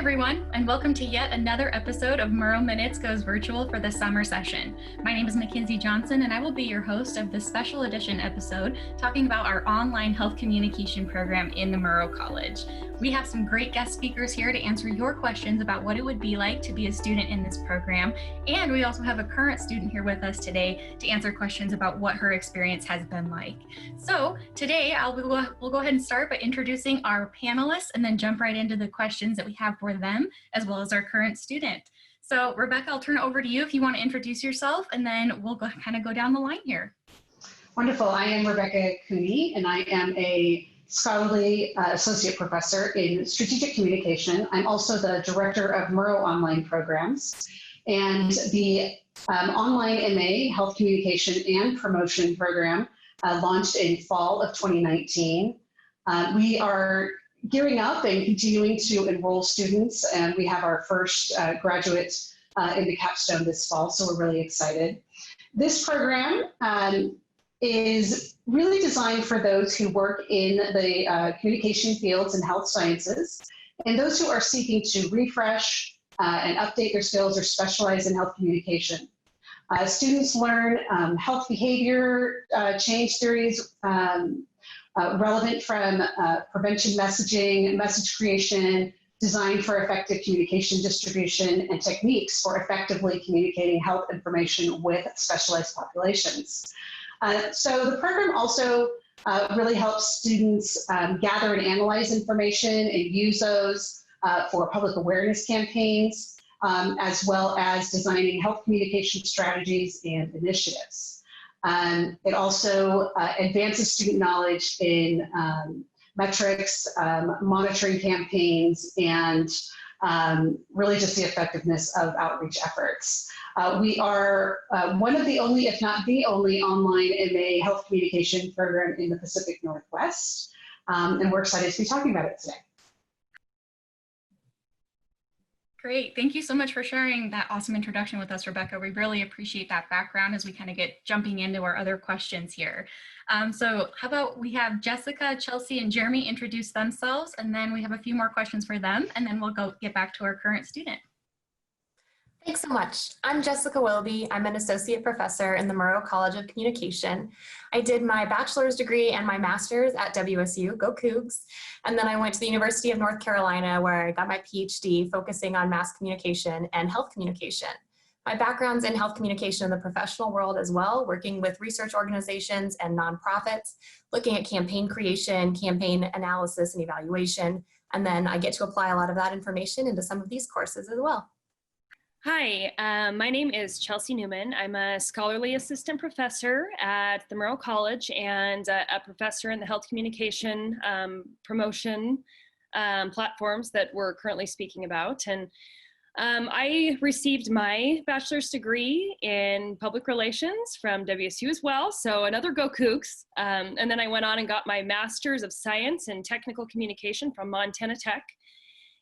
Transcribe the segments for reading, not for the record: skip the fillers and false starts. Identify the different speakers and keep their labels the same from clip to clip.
Speaker 1: everyone, and welcome to yet another episode of Murrow Minutes Goes Virtual for the summer session. My name is Mackenzie Johnson, and I will be your host of this special edition episode talking about our online health communication program in the Murrow College. We have some great guest speakers here to answer your questions about what it would be like to be a student in this program, and we also have a current student here with us today to answer questions about what her experience has been like. So today we'll go ahead and start by introducing our panelists and then jump right into the questions that we have for them, as well as our current student. So Rebecca, I'll turn it over to you if you want to introduce yourself, and then we'll kind of go down the line here.
Speaker 2: Wonderful. I am Rebecca Cooney, and I am a scholarly associate professor in strategic communication. I'm also the director of Murrow online programs, and the online MA Health Communication and Promotion program launched in fall of 2019. We are gearing up and continuing to enroll students, and we have our first graduate in the capstone this fall, so we're really excited. This program is really designed for those who work in the communication fields and health sciences, and those who are seeking to refresh and update their skills or specialize in health communication. Students learn health behavior change theories relevant from prevention messaging, message creation, design for effective communication distribution, and techniques for effectively communicating health information with specialized populations. So the program also really helps students gather and analyze information and use those for public awareness campaigns, as well as designing health communication strategies and initiatives. It also advances student knowledge in metrics, monitoring campaigns, and really just the effectiveness of outreach efforts. We are one of the only, if not the only, online MA health communication program in the Pacific Northwest, and we're excited to be talking about it today.
Speaker 1: Great. Thank you so much for sharing that awesome introduction with us, Rebecca. We really appreciate that background as we kind of get jumping into our other questions here. So how about we have Jessica, Chelsea, and Jeremy introduce themselves, and then we have a few more questions for them, and then we'll get back to our current student.
Speaker 3: Thanks so much. I'm Jessica Wilby. I'm an associate professor in the Murrow College of Communication. I did my bachelor's degree and my master's at WSU, go Cougs, and then I went to the University of North Carolina where I got my PhD focusing on mass communication and health communication. My background's in health communication in the professional world as well, working with research organizations and nonprofits, looking at campaign creation, campaign analysis and evaluation, and then I get to apply a lot of that information into some of these courses as well.
Speaker 4: Hi, my name is Chelsea Newman. I'm a scholarly assistant professor at the Murrow College and a professor in the health communication promotion platforms that we're currently speaking about. And I received my bachelor's degree in public relations from WSU as well, so another Go Cougs. And then I went on and got my master's of science in technical communication from Montana Tech,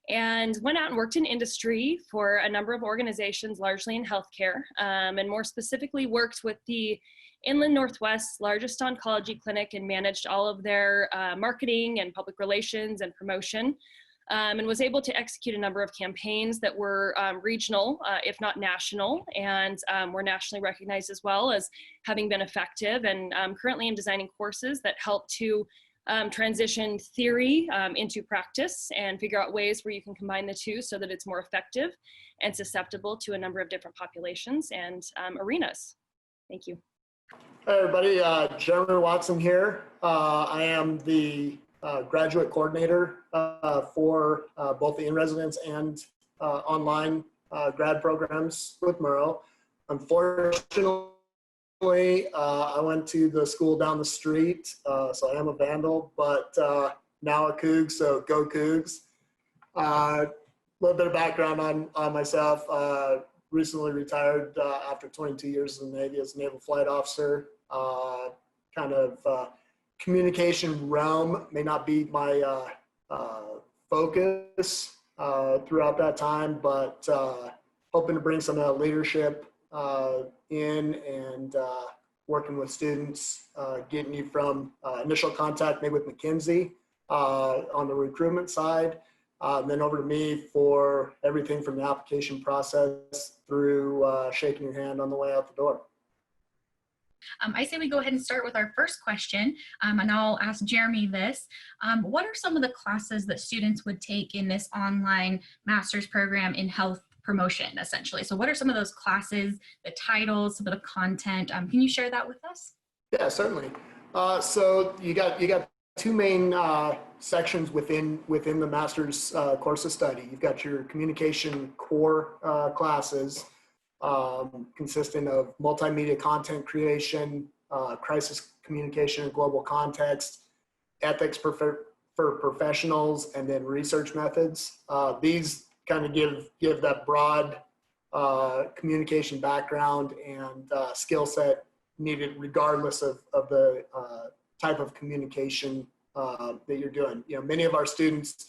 Speaker 4: and went out and worked in industry for a number of organizations, largely in healthcare, and more specifically worked with the Inland Northwest's largest oncology clinic and managed all of their marketing and public relations and promotion, and was able to execute a number of campaigns that were regional, if not national, and were nationally recognized as well as having been effective. And currently I'm designing courses that help to transition theory into practice and figure out ways where you can combine the two so that it's more effective and susceptible to a number of different populations and arenas. Thank you.
Speaker 5: Hi everybody, Jeremy Watson here. I am the graduate coordinator for both the in-residence and online grad programs with Murrow. Unfortunately, I went to the school down the street, so I am a Vandal, but now a Cougs, so go Cougs. A little bit of background on myself. Recently retired after 22 years in the Navy as a naval flight officer. Kind of communication realm may not be my focus throughout that time, but hoping to bring some of that leadership in and working with students, getting you from initial contact maybe with McKinsey on the recruitment side Then over to me for everything from the application process through shaking your hand on the way out the door.
Speaker 1: I say we go ahead and start with our first question, and I'll ask Jeremy this. What are some of the classes that students would take in this online master's program in health promotion, essentially? So what are some of those classes, the titles, some of the content? Can you share that with us?
Speaker 5: Yeah, certainly. So you got two main sections within the master's course of study. You've got your communication core classes, consisting of multimedia content creation, crisis communication in global context, ethics for professionals, and then research methods. These kind of give that broad communication background and skill set needed regardless of the type of communication that you're doing. You know, many of our students,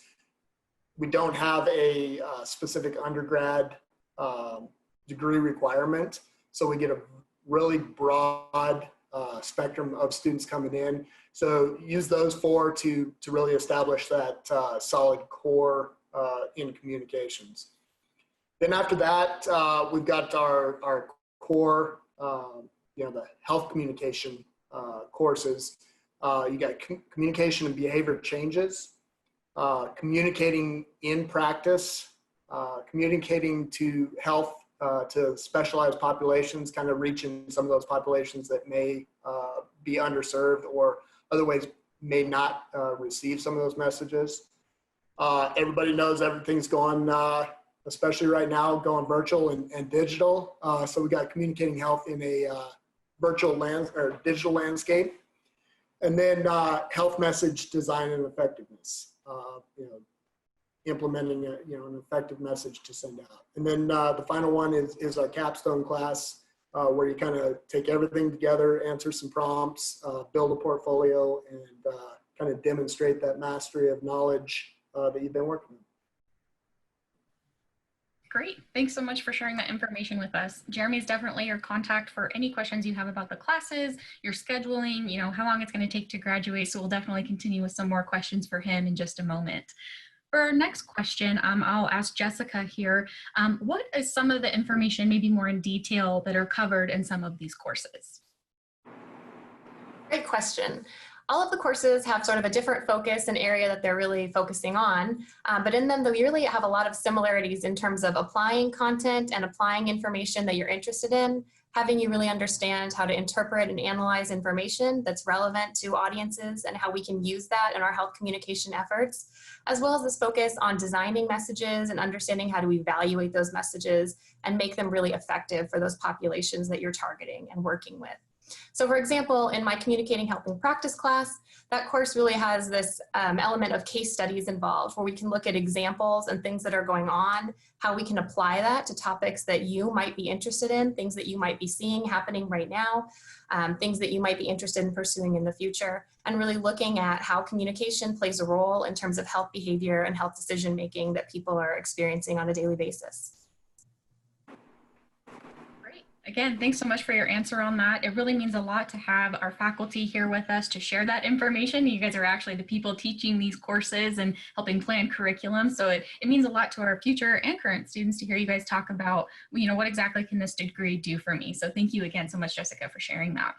Speaker 5: we don't have a specific undergrad degree requirement, so we get a really broad spectrum of students coming in. So use those four to really establish that solid core in communications. Then after that, we've got our core, the health communication courses. You got communication and behavior changes, communicating in practice, communicating to health, to specialized populations, kind of reaching some of those populations that may be underserved or otherwise may not receive some of those messages. Everybody knows everything's going, especially right now, going virtual and digital. So we got communicating health in a digital landscape. And then health message design and effectiveness, implementing an effective message to send out. And then the final one is our capstone class, where you kind of take everything together, answer some prompts, build a portfolio, and kind of demonstrate that mastery of knowledge that you've been working on.
Speaker 1: Great. Thanks so much for sharing that information with us. Jeremy is definitely your contact for any questions you have about the classes, your scheduling, how long it's going to take to graduate. So we'll definitely continue with some more questions for him in just a moment. For our next question, I'll ask Jessica here. What is some of the information, maybe more in detail, that are covered in some of these courses?
Speaker 3: Great question. All of the courses have sort of a different focus and area that they're really focusing on, but in them, they really have a lot of similarities in terms of applying content and applying information that you're interested in, having you really understand how to interpret and analyze information that's relevant to audiences and how we can use that in our health communication efforts, as well as this focus on designing messages and understanding how to evaluate those messages and make them really effective for those populations that you're targeting and working with. So for example, in my Communicating Health in Practice class, that course really has this element of case studies involved where we can look at examples and things that are going on, how we can apply that to topics that you might be interested in, things that you might be seeing happening right now, things that you might be interested in pursuing in the future, and really looking at how communication plays a role in terms of health behavior and health decision making that people are experiencing on a daily basis.
Speaker 1: Again, thanks so much for your answer on that. It really means a lot to have our faculty here with us to share that information. You guys are actually the people teaching these courses and helping plan curriculum. So it means a lot to our future and current students to hear you guys talk about, what exactly can this degree do for me? So thank you again so much, Jessica, for sharing that.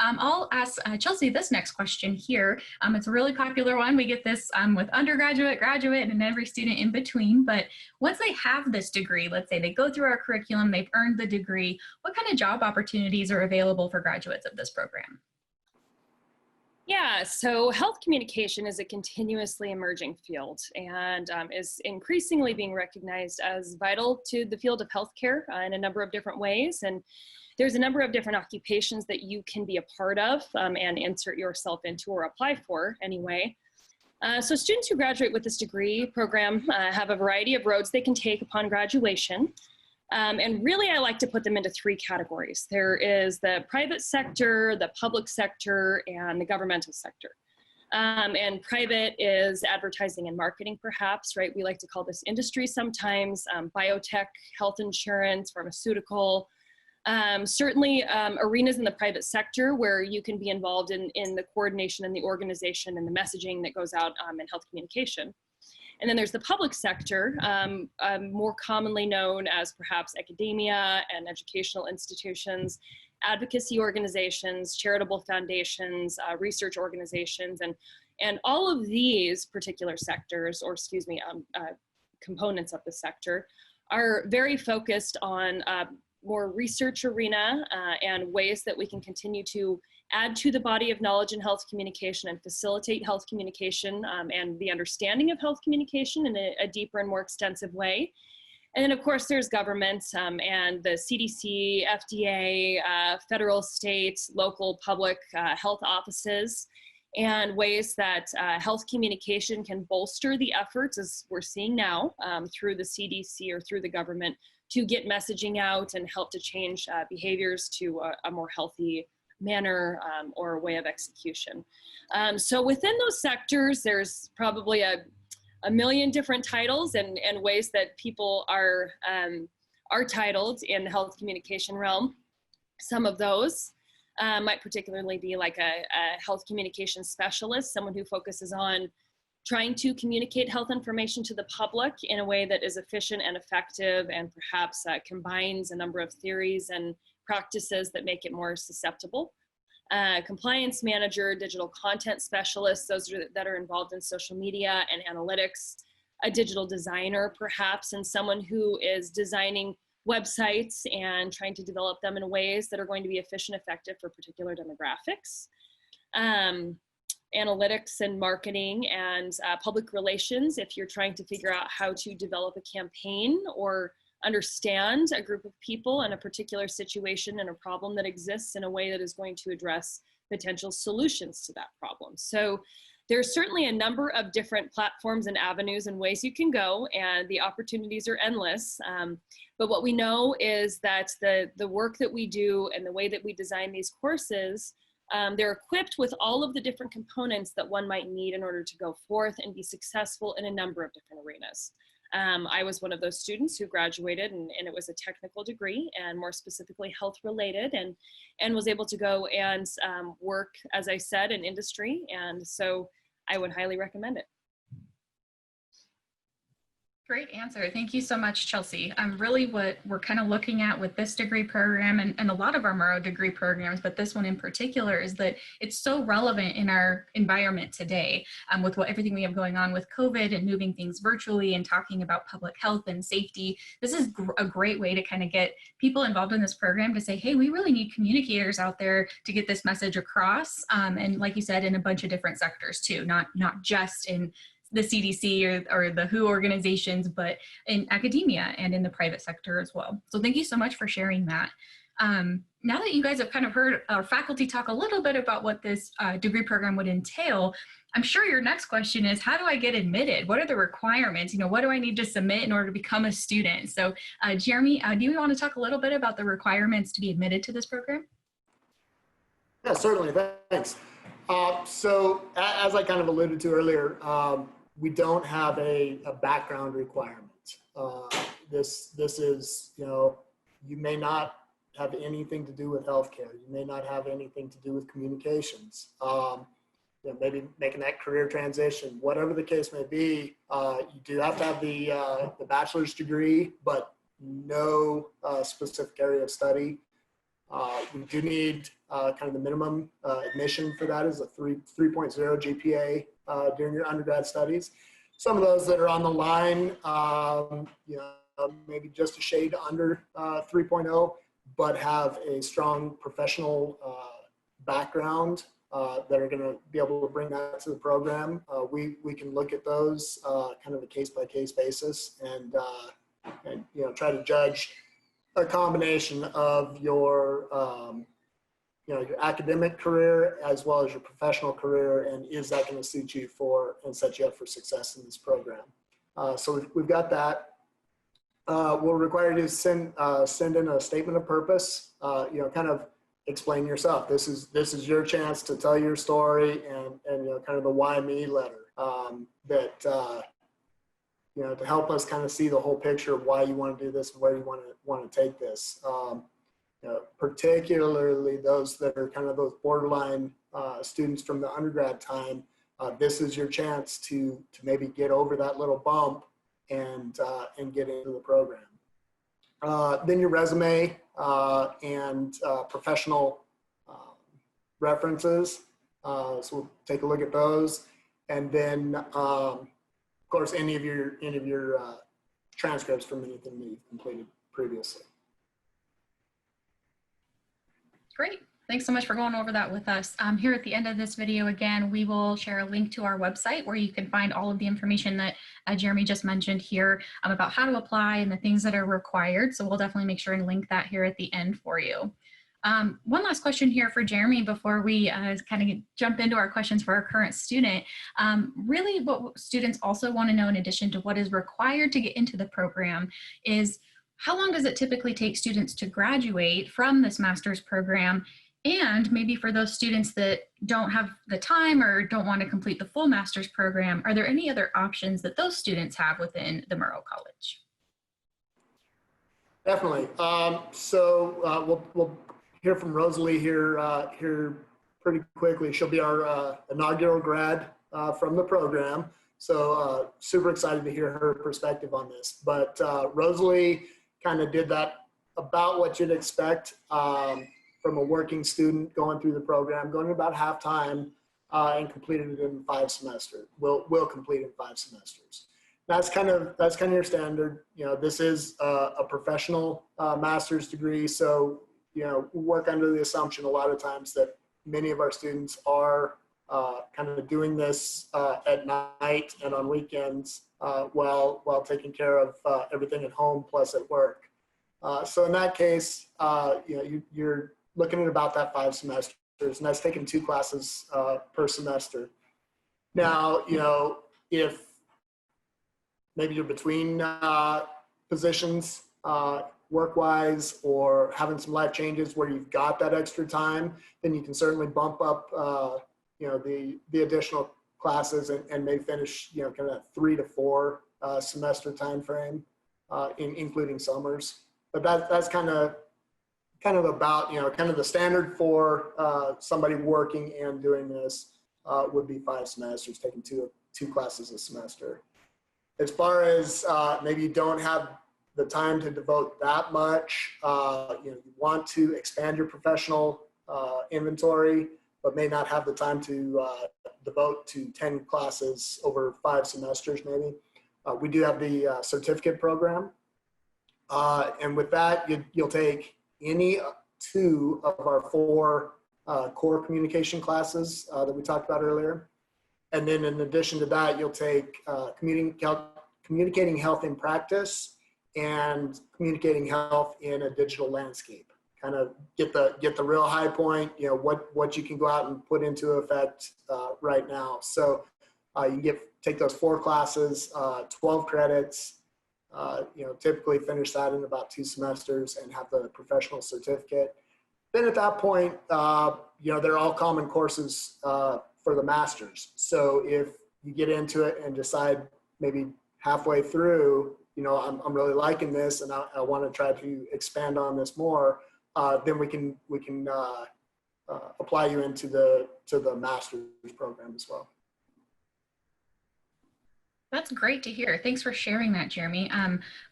Speaker 1: I'll ask Chelsea this next question here. It's a really popular one. We get this with undergraduate, graduate, and every student in between. But once they have this degree, let's say they go through our curriculum, they've earned the degree, what kind of job opportunities are available for graduates of this program?
Speaker 4: Yeah, so health communication is a continuously emerging field and is increasingly being recognized as vital to the field of healthcare in a number of different ways. And there's a number of different occupations that you can be a part of and insert yourself into or apply for anyway. So students who graduate with this degree program have a variety of roads they can take upon graduation. And really, I like to put them into three categories. There is the private sector, the public sector, and the governmental sector. And private is advertising and marketing, perhaps, right? We like to call this industry sometimes, biotech, health insurance, pharmaceutical. Certainly arenas in the private sector where you can be involved in the coordination and the organization and the messaging that goes out in health communication. And then there's the public sector, more commonly known as perhaps academia and educational institutions, advocacy organizations, charitable foundations, research organizations, and all of these particular sectors, or excuse me, components of the sector, are very focused on more research arena and ways that we can continue to add to the body of knowledge in health communication and facilitate health communication and the understanding of health communication in a deeper and more extensive way. And then of course there's government and the CDC, FDA, federal, state, local public health offices, and ways that health communication can bolster the efforts, as we're seeing now through the CDC or through the government, to get messaging out and help to change behaviors to a more healthy manner or a way of execution. So within those sectors, there's probably a million different titles and ways that people are titled in the health communication realm. Some of those might particularly be like a health communication specialist, someone who focuses on trying to communicate health information to the public in a way that is efficient and effective and perhaps combines a number of theories and practices that make it more susceptible. Compliance manager, digital content specialist, those that are involved in social media and analytics, a digital designer perhaps, and someone who is designing websites and trying to develop them in ways that are going to be efficient, effective for particular demographics. Analytics and marketing and public relations, if you're trying to figure out how to develop a campaign or understand a group of people in a particular situation and a problem that exists in a way that is going to address potential solutions to that problem. So there's certainly a number of different platforms and avenues and ways you can go, and the opportunities are endless. But what we know is that the work that we do and the way that we design these courses, they're equipped with all of the different components that one might need in order to go forth and be successful in a number of different arenas. I was one of those students who graduated and it was a technical degree and more specifically health related, and was able to go and work, as I said, in industry. And so I would highly recommend it.
Speaker 1: Great answer. Thank you so much, Chelsea. Really what we're kind of looking at with this degree program and a lot of our Murrow degree programs, but this one in particular, is that it's so relevant in our environment today with everything we have going on with COVID and moving things virtually and talking about public health and safety. This is a great way to kind of get people involved in this program to say, hey, we really need communicators out there to get this message across. And like you said, in a bunch of different sectors too, not just in the CDC or the WHO organizations, but in academia and in the private sector as well. So thank you so much for sharing that. Now that you guys have kind of heard our faculty talk a little bit about what this degree program would entail, I'm sure your next question is, how do I get admitted? What are the requirements? What do I need to submit in order to become a student? So Jeremy, do you want to talk a little bit about the requirements to be admitted to this program?
Speaker 5: Yeah, certainly, thanks. So as I kind of alluded to earlier, we don't have a background requirement. This is, you may not have anything to do with healthcare. You may not have anything to do with communications. Maybe making that career transition, whatever the case may be, you do have to have the bachelor's degree, but no specific area of study. We do need kind of the minimum admission for that is a 3.0 GPA during your undergrad studies. Some of those that are on the line, maybe just a shade under 3.0, but have a strong professional background that are going to be able to bring that to the program. We can look at those kind of a case-by-case basis and try to judge a combination of your your academic career as well as your professional career, and is that going to suit you and set you up for success in this program? So we've got that. We'll require you to send in a statement of purpose. Kind of explain yourself. This is your chance to tell your story and kind of the why me letter that to help us kind of see the whole picture of why you want to do this and where you want to take this. Particularly those that are kind of those borderline students from the undergrad time, this is your chance to maybe get over that little bump and get into the program. Then your resume and professional references. So we'll take a look at those, and then of course any of your transcripts from anything that you've completed previously.
Speaker 1: Great. Thanks so much for going over that with us. Here at the end of this video, again, we will share a link to our website where you can find all of the information that Jeremy just mentioned here about how to apply and the things that are required. So we'll definitely make sure and link that here at the end for you. One last question here for Jeremy before we kind of jump into our questions for our current student. Really what students also want to know, in addition to what is required to get into the program, is how long does it typically take students to graduate from this master's program? And maybe for those students that don't have the time or don't want to complete the full master's program, are there any other options that those students have within the Murrow College?
Speaker 5: Definitely. We'll hear from Rosalie here pretty quickly. She'll be our inaugural grad from the program. So super excited to hear her perspective on this. But Rosalie kind of did that about what you'd expect from a working student going through the program, going about half time and completed it in 5 semesters. Will complete in 5 semesters. That's kind of your standard. You know, this is a professional master's degree, so you know, work under the assumption a lot of times that many of our students are kind of doing this at night and on weekends while taking care of everything at home plus at work. So in that case, you know, you're looking at about that 5 semesters, and that's taking 2 classes per semester. Now, you know, if maybe you're between positions work-wise or having some life changes where you've got that extra time, then you can certainly bump up, you know, the additional classes and may finish, you know, kind of that 3 to 4 semester time frame, including summers. But that's kind of about, you know, kind of the standard for somebody working and doing this would be 5 semesters, taking two classes a semester. As far as maybe you don't have the time to devote that much, you know, you want to expand your professional inventory, but may not have the time to devote to 10 classes over 5 semesters maybe. We do have the certificate program. And with that, you'll take any 2 of our 4 core communication classes that we talked about earlier. And then in addition to that, you'll take communicating health in practice and communicating health in a digital landscape. Kind of get the real high point, you know, what you can go out and put into effect right now. So you can take those 4 classes, 12 credits, you know, typically finish that in about 2 semesters and have the professional certificate. Then at that point, you know, they're all common courses for the masters. So if you get into it and decide maybe halfway through, you know, I'm really liking this and I want to try to expand on this more, then we can apply you into the master's program as well.
Speaker 1: That's great to hear. Thanks for sharing that, Jeremy.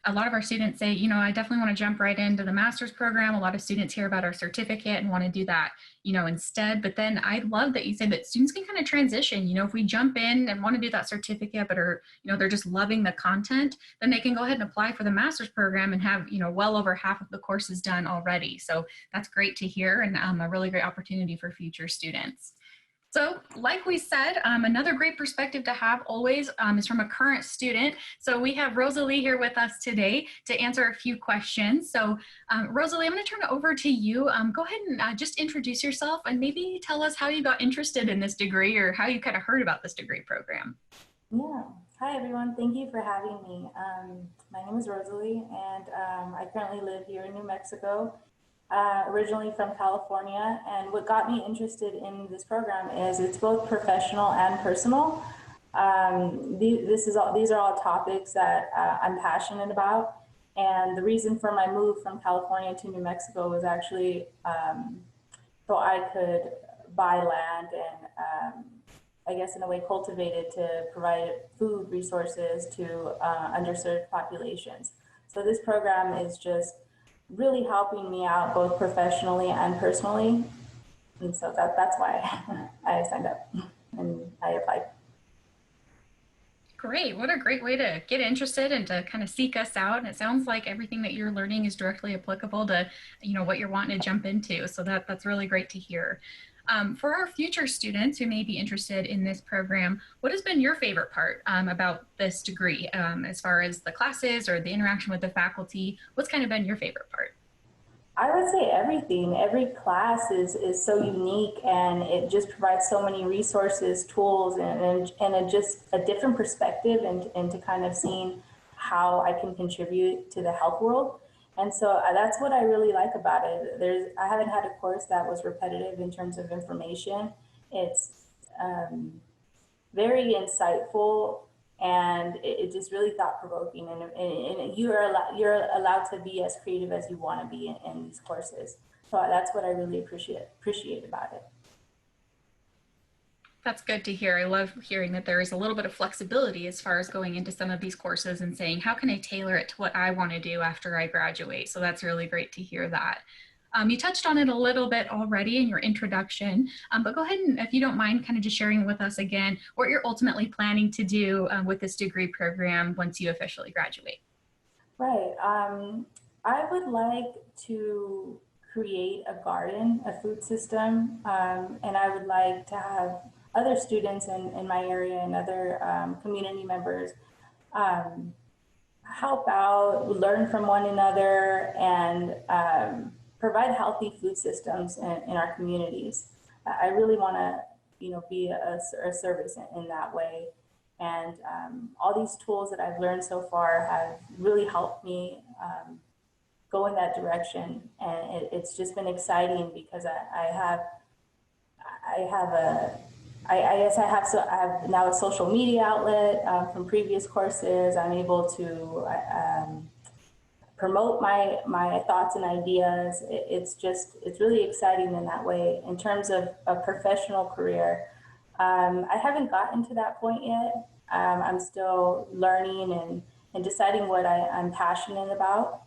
Speaker 1: A lot of our students say, you know, I definitely want to jump right into the master's program. A lot of students hear about our certificate and want to do that, you know, instead. But then I love that you said that students can kind of transition. You know, if we jump in and want to do that certificate, but are, you know, they're just loving the content, then they can go ahead and apply for the master's program and have, you know, well over half of the courses done already. So that's great to hear, and a really great opportunity for future students. So like we said, another great perspective to have always is from a current student. So we have Rosalie here with us today to answer a few questions. So Rosalie, I'm going to turn it over to you. Go ahead and just introduce yourself and maybe tell us how you got interested in this degree or how you kind of heard about this degree program.
Speaker 6: Yeah. Hi, everyone. Thank you for having me. My name is Rosalie, and I currently live here in New Mexico. Originally from California, and what got me interested in this program is it's both professional and personal. These are all topics that I'm passionate about, and the reason for my move from California to New Mexico was actually so I could buy land I guess in a way, cultivated to provide food resources to underserved populations. So this program is just really helping me out both professionally and personally. And so that's why I signed up and I applied.
Speaker 1: Great. What a great way to get interested and to kind of seek us out. And it sounds like everything that you're learning is directly applicable to, what you're wanting to jump into. So that's really great to hear. For our future students who may be interested in this program, what has been your favorite part about this degree as far as the classes or the interaction with the faculty? What's kind of been your favorite part?
Speaker 6: I would say everything. Every class is so unique, and it just provides so many resources, tools, and just a different perspective and to kind of seeing how I can contribute to the health world. And so that's what I really like about it. I haven't had a course that was repetitive in terms of information. It's very insightful, and it just really thought-provoking, and you're allowed to be as creative as you want to be in these courses. So that's what I really appreciate about it.
Speaker 1: That's good to hear. I love hearing that there is a little bit of flexibility as far as going into some of these courses and saying, how can I tailor it to what I want to do after I graduate? So that's really great to hear that. You touched on it a little bit already in your introduction, but go ahead and, if you don't mind, kind of just sharing with us again what you're ultimately planning to do with this degree program once you officially graduate.
Speaker 6: Right. I would like to create a garden, a food system, and I would like to have other students in my area and other community members help out, learn from one another, and provide healthy food systems in our communities. I really want to, be a service in that way. And all these tools that I've learned so far have really helped me go in that direction. And it's just been exciting because I have now a social media outlet from previous courses. I'm able to promote my thoughts and ideas. It's really exciting in that way. In terms of a professional career, I haven't gotten to that point yet. I'm still learning and deciding what I'm passionate about.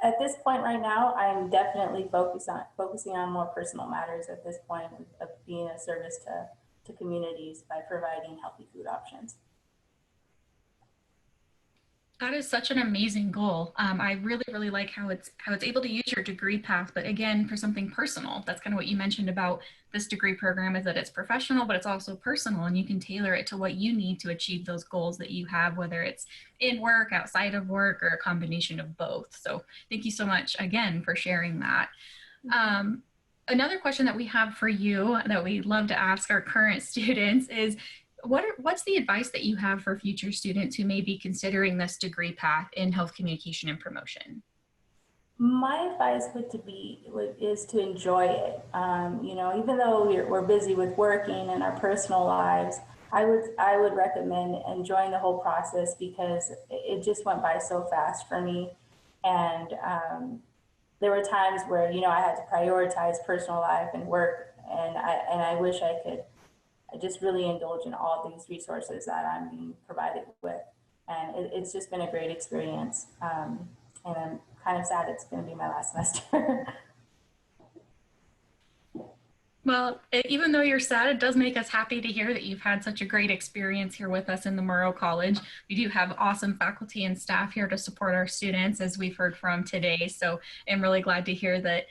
Speaker 6: At this point right now, I'm definitely focusing on more personal matters at this point of being a service to communities by providing healthy food options.
Speaker 1: That is such an amazing goal. I really, really like how it's able to use your degree path, but again, for something personal. That's kind of what you mentioned about this degree program, is that it's professional, but it's also personal, and you can tailor it to what you need to achieve those goals that you have, whether it's in work, outside of work, or a combination of both. So thank you so much again for sharing that. Another question that we have for you that we love to ask our current students is, what's the advice that you have for future students who may be considering this degree path in health communication and promotion?
Speaker 6: My advice is to enjoy it. Even though we're busy with working and our personal lives, I would recommend enjoying the whole process, because it just went by so fast for me. And there were times where, I had to prioritize personal life and work, and I wish I could just really indulge in all these resources that I'm being provided with. And it's just been a great experience. And I'm kind of sad it's going to be my last semester.
Speaker 1: Well, even though you're sad, it does make us happy to hear that you've had such a great experience here with us in the Murrow College. We do have awesome faculty and staff here to support our students, as we've heard from today. So I'm really glad to hear that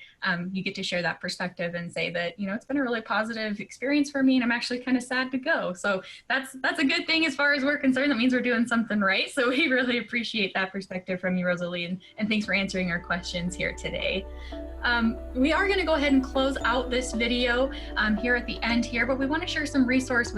Speaker 1: you get to share that perspective and say that, it's been a really positive experience for me, and I'm actually kind of sad to go. So that's a good thing as far as we're concerned. That means we're doing something right. So we really appreciate that perspective from you, Rosalie, and thanks for answering our questions here today. We are going to go ahead and close out this video here at the end here, but we want to share some resources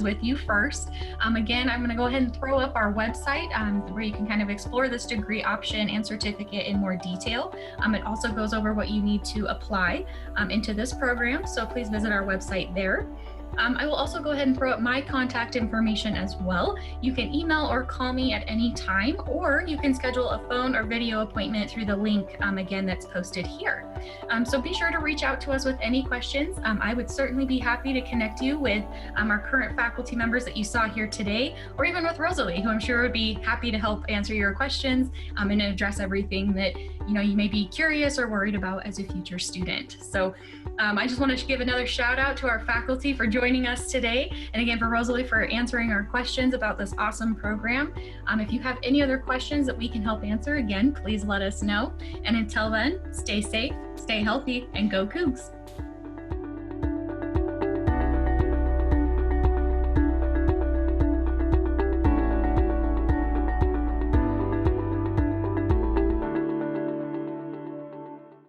Speaker 1: with you first. Again, I'm going to go ahead and throw up our website where you can kind of explore this degree option and certificate in more detail. It also goes over what you need to apply into this program, so please visit our website there. I will also go ahead and throw up my contact information as well. You can email or call me at any time, or you can schedule a phone or video appointment through the link, again, that's posted here. So be sure to reach out to us with any questions. I would certainly be happy to connect you with our current faculty members that you saw here today, or even with Rosalie, who I'm sure would be happy to help answer your questions and address everything that you may be curious or worried about as a future student. So I just want to give another shout out to our faculty for joining us today, and again for Rosalie for answering our questions about this awesome program. If you have any other questions that we can help answer, again, please let us know. And until then, stay safe, stay healthy, and go Cougs!